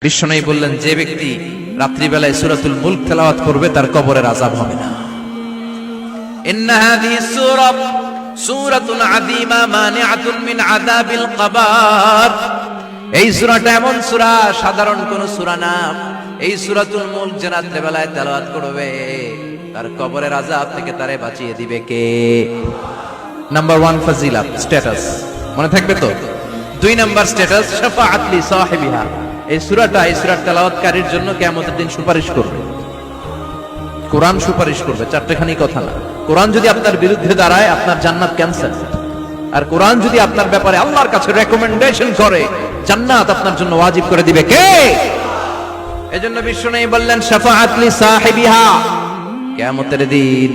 বিশ্বনবী বললেন, যে ব্যক্তি রাত্রিবেলায় সূরাতুল মুলক তেলাওয়াত করবে তার কবরের আযাব হবে না। ইন্না হাযিহি সূরা সূরাতুন আযীমা মানিআতুন মিন আযাবিল কবর। এই সূরাটা এমন সূরা, সাধারণ কোন সূরা না। এই সূরাতুল মুলক যে রাত্রিবেলায় তেলাওয়াত করবে তার কবরের আযাব থেকে তারে বাঁচিয়ে দিবে কে? নাম্বার 1 ফজিলত স্ট্যাটাস মনে থাকবে তো। 2 নাম্বার স্ট্যাটাস শাফাআত লি সাহিবিহা। এই সূরাটা এই সূরার তেলাওয়াতকারীর জন্য কিয়ামতের দিন সুপারিশ করবে। কোরআন সুপারিশ করবে, চারটেখানি কথা না। কোরআন যদি আপনার বিরুদ্ধে দাঁড়ায় আপনার জান্নাত ক্যান্সেল, আর কোরআন যদি আপনার ব্যাপারে আল্লাহর কাছে রেকমেন্ডেশন করে জান্নাত আপনার জন্য ওয়াজিব করে দিবে কে? এজন্য বিশ্বনবী বললেন শাফাআত লি সাহিবিহা, কিয়ামতের দিন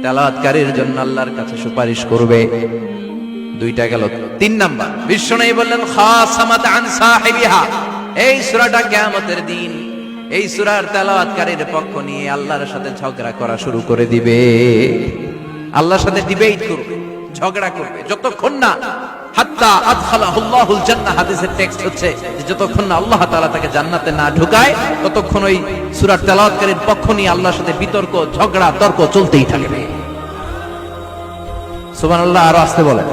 তেলাওয়াতকারীর জন্য আল্লাহর কাছে সুপারিশ করবে। 2টা গেল। 3 নাম্বার বিশ্বনবী বললেন খাসামাত আন সাহিবিহা। এই সূরাটা কিয়ামতের দিন এই সূরার তেলাওয়াতকারীর পক্ষ নিয়ে আল্লাহর সাথে ঝগড়া করা শুরু করে দিবে। আল্লাহর সাথে ডিবেট করবে, ঝগড়া করবে, যতক্ষণ না হাত্তা আদখালাহুল্লাহুল জান্নাহ। হাদিসের টেক্সট হচ্ছে যে যতক্ষণ না আল্লাহ তাআলা তাকে জান্নাতে না ঢুকায় ততক্ষণ ওই সূরার তেলাওয়াতকারীর পক্ষ নিয়ে আল্লাহর সাথে বিতর্ক, ঝগড়া, তর্ক চলতেই থাকবে। সুবহানাল্লাহ। আর আস্তে বলেন।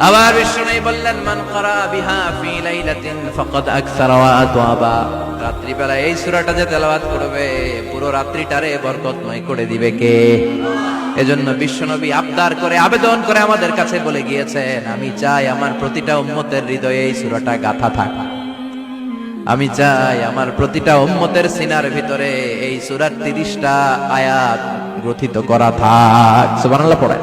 আবার বিশ্বনবী বললেন মান ক্বারা বিহা ফি লাইলাতিন ফাকাদ আকসারা ওয়া আতওয়াবা। রাত্রিবেলা এই সূরাটা যে তেলাওয়াত করবে পুরো রাত্রিটারে বরকতময় করে দিবে কে? এজন্য বিশ্বনবী আবদার করে, আবেদন করে আমাদের কাছে বলে গিয়েছেন, আমি চাই আমার প্রতিটা উম্মতের হৃদয়ে এই সূরাটা গাঁথা থাক। আমি চাই আমার প্রতিটা উম্মতের সিনার ভিতরে এই সূরার 30টা আয়াত গ্রথিত করা থাক। সুবহানাল্লাহ পড়েন।